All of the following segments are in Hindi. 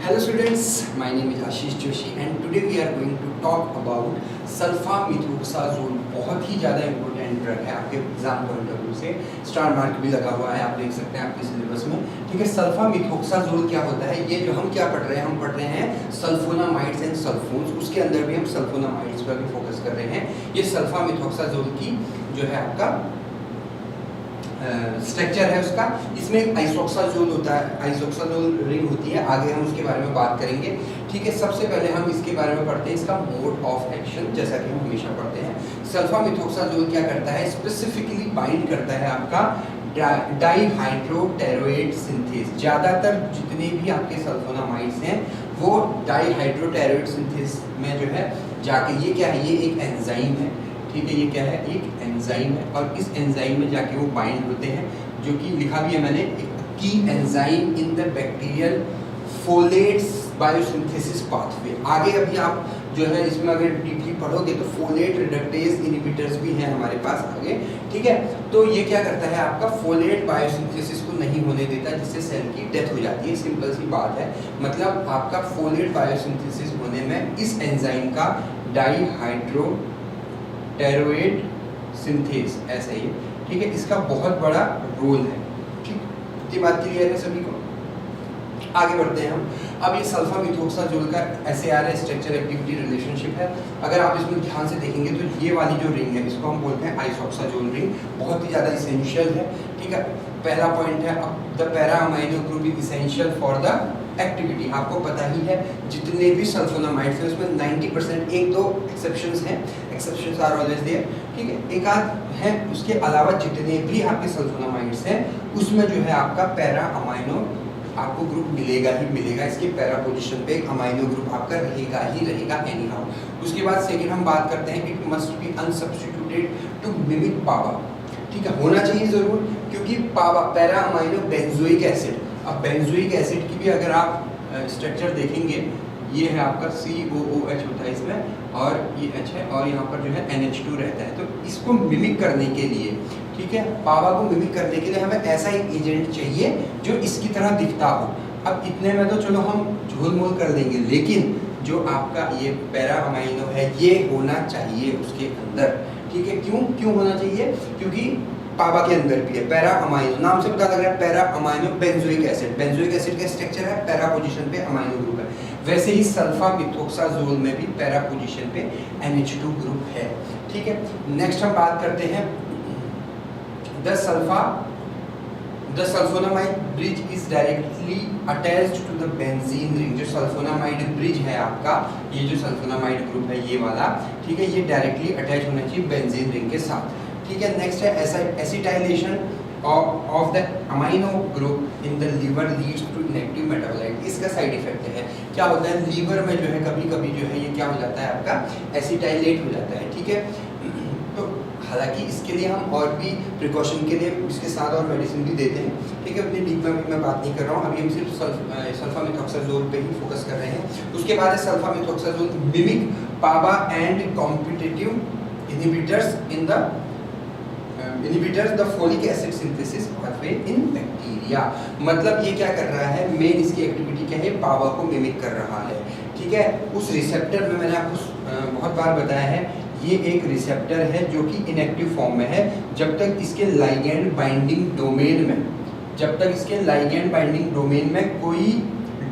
Hello students, my name is Ashish Joshi and today we are going to talk about सल्फामिथोक्साजोल। बहुत ही ज़्यादा इंपॉर्टेंट ड्रग है आपके एग्जाम पॉइंट ऑफ व्यू से, स्टार मार्क भी लगा हुआ है, आप देख सकते हैं आपके सिलेबस में। ठीक है, सल्फामिथोक्साजोल क्या होता है? ये जो हम क्या पढ़ रहे हैं, हम पढ़ रहे हैं सल्फोनामाइड्स एंड सल्फोन्स, उसके अंदर भी हम सल्फोनामाइड्स पर भी फोकस कर रहे हैं। ये सल्फामिथोक्साजोल की जो है आपका स्ट्रक्चर है उसका, इसमें एक आइसोक्साजोल होता है, आइसोक्साजोल रिंग होती है, आगे हम उसके बारे में बात करेंगे। ठीक है, सबसे पहले हम इसके बारे में पढ़ते हैं इसका मोड ऑफ एक्शन, जैसा कि हम हमेशा पढ़ते हैं। सल्फामिथोक्साजोल क्या करता है? स्पेसिफिकली बाइंड करता है आपका डाईहाइड्रोटेरोएट सिंथेस। ज़्यादातर जितने भी आपके सल्फोनामाइड्स हैं वो डाईहाइड्रोटेरोएट सिंथेस में जो है जाके, ये क्या है, ये एक एंजाइम है। ठीक है, ये क्या है? एक एंजाइम है, और इस एंजाइम में जाके वो बाइंड होते हैं, जो कि लिखा भी है मैंने, की enzyme in the bacterial folates biosynthesis pathway. आगे अभी आप जो है इसमें अगर डीपली पढ़ोगे तो फोलेट रिडक्टेज इनहिबिटर्स भी हैं हमारे पास आगे। ठीक है, तो ये क्या करता है आपका फोलेट बायोसिंथेसिस को नहीं होने देता, जिससे सेल की डेथ हो जाती है। सिंपल सी बात है, मतलब आपका फोलेट बायोसिंथेसिस होने में इस एंजाइम का डाईहाइड्रो टेरोएट सिंथेस ऐसा ही है। ठीक है, इसका बहुत बड़ा रोल है। ठीक, ये बात क्लियर है सभी को? आगे बढ़ते हैं हम। अब ये सल्फामिथोक्साजोल का SAR है, स्ट्रक्चर एक्टिविटी रिलेशनशिप है। अगर आप इसमें ध्यान से देखेंगे तो ये वाली जो रिंग है इसको हम बोलते हैं आइसोक्साजोल रिंग, बहुत ही ज़्यादा इसेंशियल है। ठीक है, पहला पॉइंट है, अब the para amino group is essential for the activity. आपको पता ही है जितने भी सल्फोनामाइड्स हैं उसमें 90%, एक दो एक्सेप्शंस हैं, एक्सेप्शंस आर ऑलवेज देयर। ठीक है, एक आध है, उसके अलावा जितने भी आपके सल्फोनामाइड्स हैं उसमें जो है आपका पैरा अमाइनो आपको ग्रुप मिलेगा ही मिलेगा। इसके पैरा पोजीशन पे एक अमाइनो ग्रुप आपका रहेगा ही रहेगा एनी हाउ। उसके बाद सेकेंड हम बात करते हैं, it must be unsubstituted to mimic PABA. ठीक है, होना चाहिए ज़रूर, क्योंकि PABA para amino benzoic acid. अब बेंजोइक एसिड की भी अगर आप स्ट्रक्चर देखेंगे, ये है आपका COOH होता है इसमें, और ये H है, और यहाँ पर जो है NH2 रहता है। तो इसको मिमिक करने के लिए, ठीक है, पावा को मिमिक करने के लिए हमें ऐसा एक एजेंट चाहिए जो इसकी तरह दिखता हो। अब इतने में तो चलो हम झोल मोल कर देंगे, लेकिन जो आपका ये पैरा अमाइनो है ये होना चाहिए उसके अंदर। ठीक है, क्यों होना चाहिए? क्योंकि पावा के अंदर भी है पैरा अमाइनो, नाम से पता लग रहा है para amino benzoic acid. Benzoic acid का स्ट्रक्चर है, पैरा पोजीशन पे अमाइनो ग्रुप है। वैसे ही सल्फामिथोक्साजोल में भी पैरा पोजीशन पे NH2 ग्रुप है। ठीक है, नेक्स्ट हम बात करते हैं the sulphonamide bridge is directly attached to the benzene ring. जो सल्फोनामाइड ब्रिज है आपका, ये जो सल्फोनामाइड ग्रुप है ये वाला, ठीक है, ये डायरेक्टली अटैच होना चाहिए बेंजीन रिंग के साथ। ठीक है, नेक्स्ट है acetylation of the amino group in the liver leads to inactive metabolite. इसका साइड इफेक्ट है, क्या होता है लीवर में जो है कभी कभी जो है ये क्या हो जाता है आपका एसिटाइलेट हो जाता है। ठीक है, तो हालांकि इसके लिए हम और भी प्रिकॉशन के लिए इसके साथ और मेडिसिन भी देते हैं। ठीक है, अपनी डीप में मैं बात नहीं कर रहा हूँ, अभी हम सिर्फ सल्फामिथोक्साजोल पे ही फोकस कर रहे हैं। उसके बाद है sulfamethoxazole mimic PABA and competitive inhibitors in the inhibitors the folic acid synthesis pathway in bacteria. मतलब ये क्या कर रहा है, मेन इसकी एक्टिविटी क्या है, पावा को मिमिक कर रहा है। ठीक है, उस रिसेप्टर में मैंने आपको बहुत बार बताया है, ये एक रिसेप्टर है जो कि इनएक्टिव फॉर्म में है। जब तक इसके लाइगैंड बाइंडिंग डोमेन में, जब तक इसके लाइगैंड बाइंडिंग डोमेन में कोई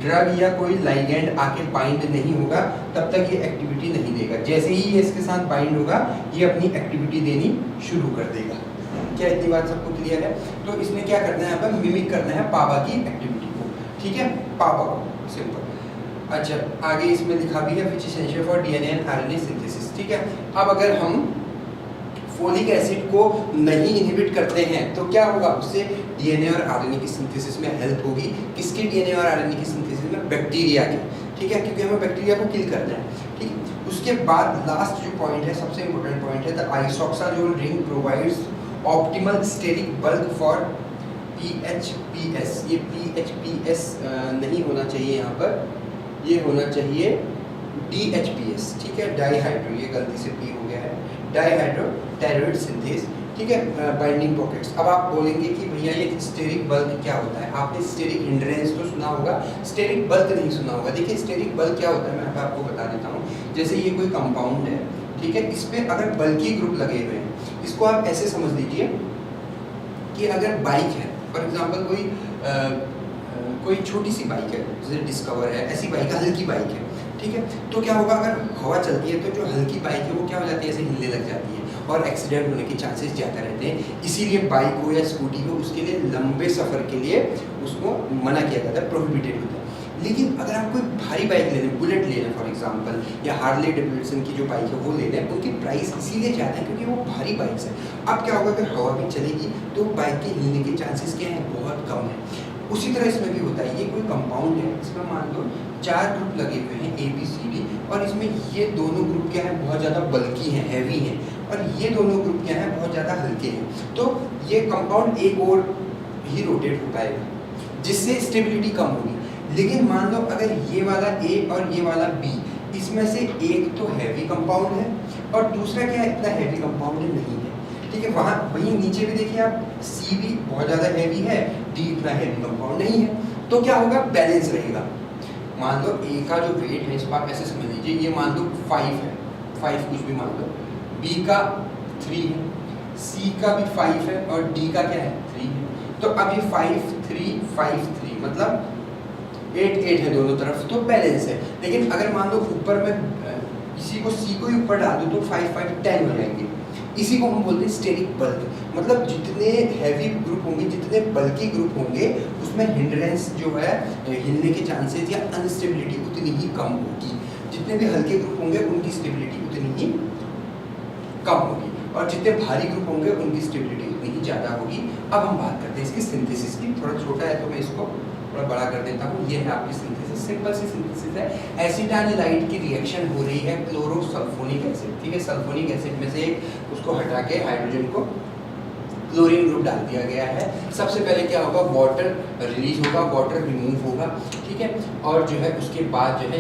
ड्रग या कोई लाइगैंड आके बाइंड नहीं होगा तब तक ये एक्टिविटी नहीं देगा। जैसे ही ये इसके साथ बाइंड होगा ये अपनी एक्टिविटी देनी शुरू कर देगा। क्या इतनी बात सबको क्लियर है? तो इसने क्या करना है, यहाँ पर मिमिक करना है पावा की एक्टिविटी को। ठीक है, पावा को, सिंपल। अच्छा, आगे इसमें लिखा भी है which is essential for DNA and RNA synthesis. ठीक है, अब अगर हम फोलिक एसिड को नहीं इनहिबिट करते हैं तो क्या होगा, उससे DNA और RNA की सिंथेसिस में हेल्प होगी। किसके DNA और RNA की सिंथेसिस में? बैक्टीरिया की। ठीक है, क्योंकि हमें बैक्टीरिया को किल करना है। ठीक है, उसके बाद लास्ट जो पॉइंट है, सबसे इंपॉर्टेंट पॉइंट है, the isoxazole ring provides optimal steric bulk for PHPS। ये PHPS नहीं होना चाहिए यहाँ पर, ये होना चाहिए DHPS। ठीक है, डाईहाइड्रो, ये गलती से P हो गया है, डाईहाइड्रो टेरोएट सिंथेस। ठीक है, बाइंडिंग पॉकेट्स। अब आप बोलेंगे कि भैया ये स्टेरिक बल्क क्या होता है? आपने स्टेरिक हिंड्रेंस तो सुना होगा, स्टेरिक बल्क नहीं सुना होगा। देखिए स्टेरिक बल्क क्या होता है, मैं आपको बता देता हूँ। जैसे ये कोई कंपाउंड है, ठीक है, इस पे अगर बल्की ग्रुप लगे हुए हैं, इसको आप ऐसे समझ लीजिए कि अगर बाइक है, फॉर एग्जांपल कोई छोटी सी बाइक है, जैसे डिस्कवर है, ऐसी बाइक है, हल्की बाइक है, ठीक है, तो क्या होगा अगर हवा चलती है तो जो हल्की बाइक है वो क्या हो जाती है, ऐसे हिलने लग जाती है और एक्सीडेंट होने के चांसेस ज़्यादा रहते हैं। इसीलिए बाइक हो या स्कूटी हो, उसके लिए लंबे सफ़र के लिए उसको मना किया जाता है, प्रोहिबिटेड होता है। लेकिन अगर आप कोई भारी बाइक ले लें, बुलेट ले लें फॉर एग्जांपल, या हार्ले डेविडसन की जो बाइक है वो ले लें, उनकी प्राइस इसीलिए ज़्यादा है क्योंकि वो भारी बाइक्स है। अब क्या होगा, अगर हवा भी चलेगी तो बाइक के हिलने के चांसेस क्या हैं, बहुत कम है। उसी तरह इसमें भी होता है, ये कोई कंपाउंड है, इसमें मान लो 4 ग्रुप लगे हुए हैं A B C D, और इसमें ये दोनों ग्रुप क्या है, बहुत ज़्यादा बल्की हैं, हैवी हैं, और ये दोनों ग्रुप क्या है, बहुत ज़्यादा हल्के हैं। तो ये कंपाउंड एक और ही रोटेट हो पाएगा, जिससे स्टेबिलिटी कम होगी। लेकिन मान लो अगर ये वाला A और ये वाला B, इसमें से एक तो हैवी कंपाउंड है और दूसरा क्या है, इतना हैवी कंपाउंड नहीं है, ठीक है। वहाँ वहीं नीचे भी देखिए आप, C भी बहुत ज़्यादा हैवी है, D इतना हैवी कंपाउंड नहीं है, तो क्या होगा, बैलेंस रहेगा। मान लो A का जो वेट है, इसको आप ऐसे समझ लीजिए, ये मान लो 5 है, 5 कुछ भी मान लो, B का 3 है, C का भी 5 है और D का क्या है, 3 है। तो अब ये 5 3 5 3 मतलब 8 8 है दोनों तरफ, तो बैलेंस है। लेकिन अगर मान लो ऊपर में इसी को C को ही ऊपर डाल दो तो 5 5 10 हो जाएंगे। इसी को हम बोलते हैं स्टेरिक बल्क, मतलब जितने हैवी ग्रुप होंगे, जितने बल्की ग्रुप होंगे, उसमें हिंड्रेंस जो है, हिलने के चांसेस या अनस्टेबिलिटी उतनी ही कम होगी। जितने भी हल्के ग्रुप होंगे उनकी स्टेबिलिटी उतनी ही कम होगी, और जितने भारी ग्रुप होंगे उनकी स्टेबिलिटी उतनी ही ज़्यादा होगी। अब हम बात करते हैं इसकी सिंथेसिस की। थोड़ा छोटा है तो मैं इसको थोड़ा बड़ा कर देता हूँ। ये है आपकी सिंथेसिस, सिंपल सी सिंथेसिस है। एसिटाइलाइड की रिएक्शन हो रही है क्लोरोसल्फोनिक एसिड, ठीक है, सल्फोनिक एसिड में से उसको हटा के हाइड्रोजन को क्लोरीन ग्रुप डाल दिया गया है। सबसे पहले क्या होगा, वाटर रिलीज होगा, वाटर रिमूव होगा, ठीक है, और जो है उसके बाद जो है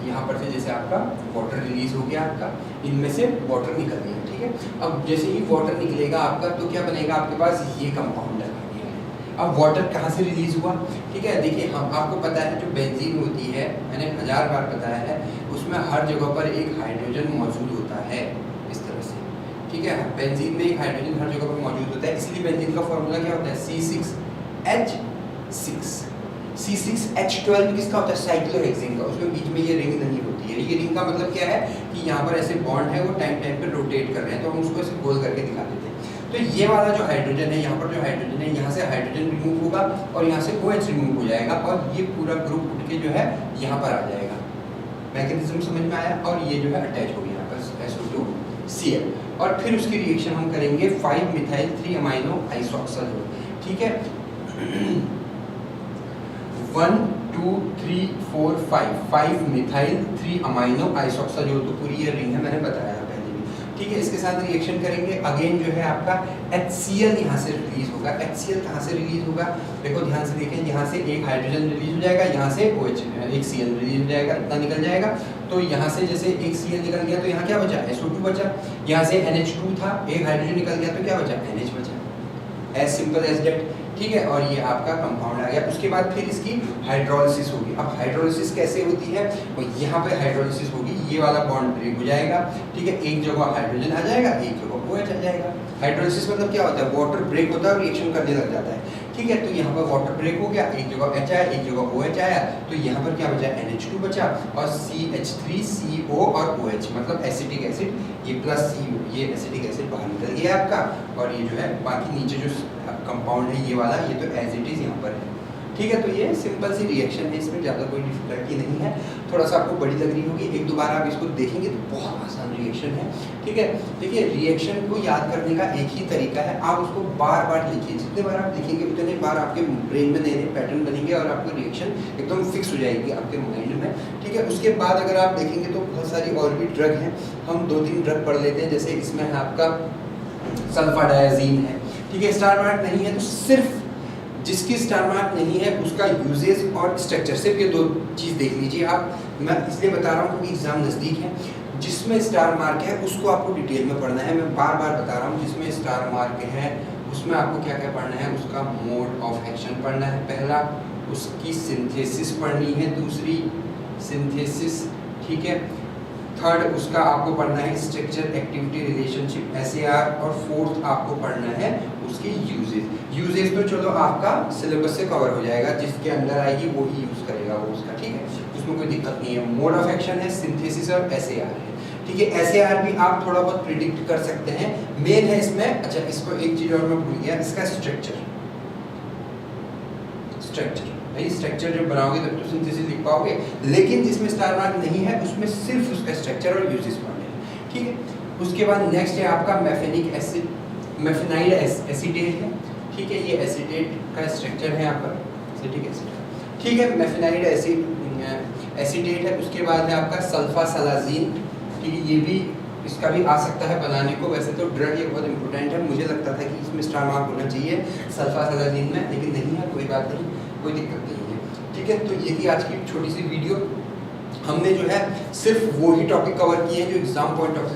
यहाँ पर से जैसे आपका वाटर रिलीज हो गया, आपका इनमें से वाटर निकल गया, ठीक है। अब जैसे ही वाटर निकलेगा आपका, तो क्या बनेगा आपके पास, ये कंपाउंड लगा दिया है। अब वाटर कहाँ से रिलीज हुआ, ठीक है, देखिए हम आपको पता है जो बेंजीन होती है, मैंने 1000 बार बताया है, उसमें हर जगह पर एक हाइड्रोजन मौजूद होता है, इस तरह से, ठीक है। बेंजीन में एक हाइड्रोजन हर जगह पर मौजूद होता है, इसलिए बेंजीन का फॉर्मूला क्या होता है, C6H6। C6H12 किसका होता है, साइक्लोहेक्सेन का, उसमें बीच में ये रिंग नहीं होती है। ये रिंग का मतलब क्या है कि यहाँ पर ऐसे बॉन्ड है, वो टाइम टाइम पे रोटेट कर रहे हैं, तो हम उसको ऐसे गोल करके दिखा देते हैं। तो ये वाला जो हाइड्रोजन है, यहाँ पर जो हाइड्रोजन है, यहाँ से हाइड्रोजन रिमूव होगा और यहाँ से OH रिमूव हो जाएगा, और ये पूरा ग्रुप उठ के जो है यहाँ पर आ जाएगा। मैकेनिज्म समझ में आया, और ये जो है अटैच हो गया यहाँ पर SO2Cl, और फिर उसकी रिएक्शन हम करेंगे 5-मिथाइल 3-अमाइनो आइसोक्सल, ठीक है। 1 2 3 4 5-मिथाइल 3-अमाइनो आइसोक्साजोल, तो पूरी ये रिंग है, मैंने बताया पहले भी, ठीक है। इसके साथ रिएक्शन करेंगे, अगेन जो है आपका HCl यहाँ से रिलीज होगा। HCl कहाँ से रिलीज होगा, देखो ध्यान से देखें, यहाँ से एक हाइड्रोजन रिलीज हो जाएगा, यहाँ से OH एक Cl रिलीज हो जाएगा, इतना निकल जाएगा। तो यहाँ से जैसे एक Cl निकल गया तो यहाँ क्या बचा, SO2 बचा। यहाँ से NH2 था, एक हाइड्रोजन निकल गया तो क्या बचा, NH बचा। एज सिंपल एज दैट, ठीक है। और ये आपका कंपाउंड आ गया। उसके बाद फिर इसकी हाइड्रोलिसिस होगी। अब हाइड्रोलिसिस कैसे होती है, तो यहाँ पे हाइड्रोलिसिस होगी, ये वाला बॉन्ड ब्रेक हो जाएगा, ठीक है, एक जगह हाइड्रोजन आ जाएगा, एक जगह OH आ जाएगा। हाइड्रोलिसिस मतलब क्या होता है, वाटर ब्रेक होता है और रिएक्शन करने लग जाता है, ठीक है। तो यहाँ पर वाटर ब्रेक हो गया, एक जगह H आया, एक जगह OH आया, तो यहाँ पर क्या बचा, NH2 बचा, और CH3CO और OH मतलब एसिटिक एसिड, ये प्लस C, ये एसिटिक एसिड बाहर निकल गया आपका, और ये जो है बाकी नीचे जो कंपाउंड है ये वाला, ये तो एज इट इज यहाँ पर है, ठीक है। तो ये सिंपल सी रिएक्शन है, इसमें ज़्यादा कोई डिफिकल्टी नहीं है। थोड़ा सा आपको बड़ी लग रही होगी, एक दो बार आप इसको देखेंगे तो बहुत आसान रिएक्शन है, ठीक है। देखिए रिएक्शन को याद करने का एक ही तरीका है, आप उसको बार बार लिखिए, जितने बार आप लिखेंगे उतने बार आपके ब्रेन में नए नए पैटर्न बनेंगे और आपकी रिएक्शन एकदम फिक्स हो जाएगी आपके माइंड में, ठीक है। उसके बाद अगर आप देखेंगे तो बहुत सारी और भी ड्रग हैं, हम 2-3 ड्रग पढ़ लेते हैं। जैसे इसमें है आपका सल्फाडायाजीन है, ठीक है, स्टार मार्क नहीं है, तो सिर्फ जिसकी स्टार मार्क नहीं है उसका यूजेज और स्ट्रक्चर, सिर्फ ये 2 चीज़ देख लीजिए आप। मैं इसलिए बता रहा हूँ क्योंकि एग्जाम नज़दीक है। जिसमें स्टार मार्क है उसको आपको डिटेल में पढ़ना है। मैं बार बार बता रहा हूँ, जिसमें स्टार मार्क है उसमें आपको क्या क्या पढ़ना है, उसका मोड ऑफ एक्शन पढ़ना है पहला, उसकी सिंथेसिस पढ़नी है दूसरी, सिंथेसिस, ठीक है। थर्ड उसका आपको पढ़ना है स्ट्रक्चर एक्टिविटी रिलेशनशिप SAR, और फोर्थ आपको पढ़ना है उसके यूजेस। यूजेस तो चलो आपका सिलेबस से कवर हो जाएगा, जिसके अंदर आएगी वो ही यूज करेगा वो उसका, ठीक है, उसमें कोई दिक्कत नहीं है। मोड ऑफ एक्शन है, सिंथेसिस और SAR है, ठीक है। SAR भी आप थोड़ा बहुत प्रिडिक्ट कर सकते हैं, मेन है इसमें। अच्छा, इसको एक चीज और मैं भूल गया, इसका स्ट्रक्चर भाई, स्ट्रक्चर जब बनाओगे तब तो सिंथेसिस लिख पाओगे, लेकिन जिसमें स्टार मार्क नहीं है उसमें सिर्फ उसका स्ट्रक्चर और यूजेस पढ़ने हैं, ठीक है। उसके बाद नेक्स्ट है आपका मैफेनिक एसिड, मैफेनाइड एसीटेट है, ठीक है, ये एसीटेट का स्ट्रक्चर है यहाँ पर, एसिटिक एसिड, ठीक है, मैफेनाइड एसीटेट है। उसके बाद है आपका सल्फासालाजीन, ठीक है, ये भी इसका भी आ सकता है बनाने को। वैसे तो ड्रग ये बहुत इंपॉर्टेंट है, मुझे लगता था कि इसमें स्टार मार्क होना चाहिए सल्फासालाजीन में, लेकिन नहीं है, कोई बात नहीं, कोई दिक्कत नहीं है, ठीक है। तो ये थी आज की छोटी सी वीडियो। हमने जो है सिर्फ वो ही टॉपिक कवर किए हैं जो एग्जाम पॉइंट ऑफ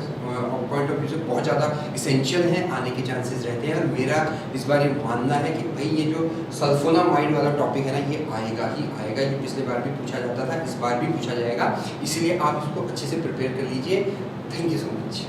व्यू से बहुत ज़्यादा इसेंशियल हैं, आने के चांसेस रहते हैं। और मेरा इस बार ये मानना है कि भाई ये जो सल्फोनामाइड वाला टॉपिक है ना, ये आएगा ही आएगा। ये पिछले बार भी पूछा जाता था, इस बार भी पूछा जाएगा, इसीलिए आप इसको अच्छे से प्रिपेयर कर लीजिए। Thank you so much.